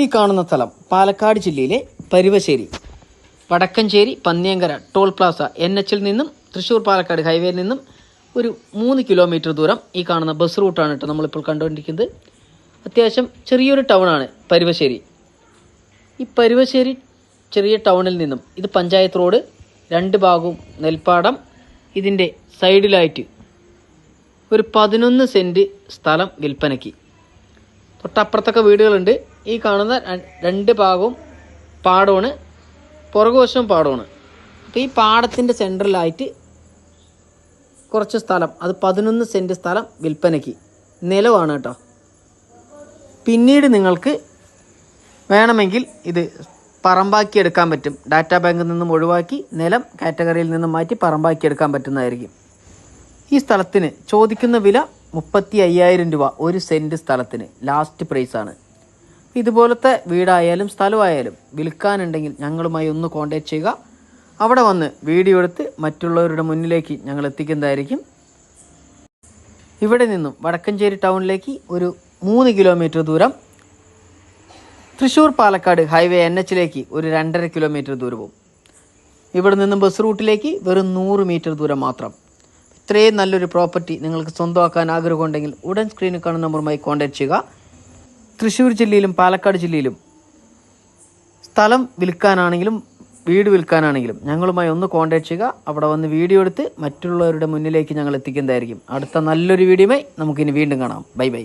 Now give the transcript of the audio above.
ഈ കാണുന്ന സ്ഥലം പാലക്കാട് ജില്ലയിലെ Paruvassery Vadakkanchery Panniyankara toll plaza NH നിന്നും തൃശ്ശൂർ പാലക്കാട് ഹൈവേയിൽ നിന്നും ഒരു 3 കിലോമീറ്റർ ദൂരം ഈ കാണുന്ന ബസ് റൂട്ടാണ് കേട്ടോ നമ്മളിപ്പോൾ കണ്ടുകൊണ്ടിരിക്കുന്നത്. അത്യാവശ്യം ചെറിയൊരു ടൗണാണ് പരുവശ്ശേരി. ഈ പരുവശ്ശേരി ചെറിയ ടൗണിൽ നിന്നും ഇത് പഞ്ചായത്ത് റോഡ്, 2 ഭാഗവും നെൽപ്പാടം, ഇതിൻ്റെ സൈഡിലായിട്ട് ഒരു 11 സെൻറ്റ് സ്ഥലം വിൽപ്പനയ്ക്ക്. തൊട്ടപ്പുറത്തൊക്കെ വീടുകളുണ്ട്. ഈ കാണുന്ന 2 ഭാഗവും പാടമാണ്, പുറകുവശവും പാടമാണ്. അപ്പോൾ ഈ പാടത്തിൻ്റെ സെൻട്രലായിട്ട് കുറച്ച് സ്ഥലം, അത് 11 സെൻറ്റ് സ്ഥലം വിൽപ്പനയ്ക്ക്, നിലമാണ് കേട്ടോ. പിന്നീട് നിങ്ങൾക്ക് വേണമെങ്കിൽ ഇത് പറമ്പാക്കി എടുക്കാൻ പറ്റും. ഡാറ്റാ ബാങ്കിൽ നിന്നും ഒഴിവാക്കി നിലം കാറ്റഗറിയിൽ നിന്നും മാറ്റി പറമ്പാക്കി എടുക്കാൻ പറ്റുന്നതായിരിക്കും. ഈ സ്ഥലത്തിന് ചോദിക്കുന്ന വില 35,000 രൂപ, 1 സെൻറ്റ് സ്ഥലത്തിന് ലാസ്റ്റ് പ്രൈസാണ്. ഇതുപോലത്തെ വീടായാലും സ്ഥലമായാലും വിൽക്കാനുണ്ടെങ്കിൽ ഞങ്ങളുമായി ഒന്ന് കോൺടാക്ട് ചെയ്യുക. അവിടെ വന്ന് വീഡിയോ എടുത്ത് മറ്റുള്ളവരുടെ മുന്നിലേക്ക് ഞങ്ങൾ എത്തിക്കുന്നതായിരിക്കും. ഇവിടെ നിന്നും വടക്കഞ്ചേരി ടൗണിലേക്ക് ഒരു 3 കിലോമീറ്റർ ദൂരം, തൃശ്ശൂർ പാലക്കാട് ഹൈവേ NH ഒരു 2.5 കിലോമീറ്റർ ദൂരവും, ഇവിടെ നിന്നും ബസ് റൂട്ടിലേക്ക് വെറും 100 മീറ്റർ ദൂരം മാത്രം. ഇത്രയും നല്ലൊരു പ്രോപ്പർട്ടി നിങ്ങൾക്ക് സ്വന്തമാക്കാൻ ആഗ്രഹമുണ്ടെങ്കിൽ ഉടൻ സ്ക്രീനിൽ കാണുന്ന നമ്പറുമായി കോൺടാക്ട് ചെയ്യുക. തൃശ്ശൂർ ജില്ലയിലും പാലക്കാട് ജില്ലയിലും സ്ഥലം വിൽക്കാനാണെങ്കിലും വീട് വിൽക്കാനാണെങ്കിലും ഞങ്ങളുമായി ഒന്ന് കോൺടാക്ട് ചെയ്യുക. അവിടെ വന്ന് വീഡിയോ എടുത്ത് മറ്റുള്ളവരുടെ മുന്നിലേക്ക് ഞങ്ങൾ എത്തിക്കുന്നതായിരിക്കും. അടുത്ത നല്ലൊരു വീഡിയോയുമായി നമുക്കിനി വീണ്ടും കാണാം. Bye bye.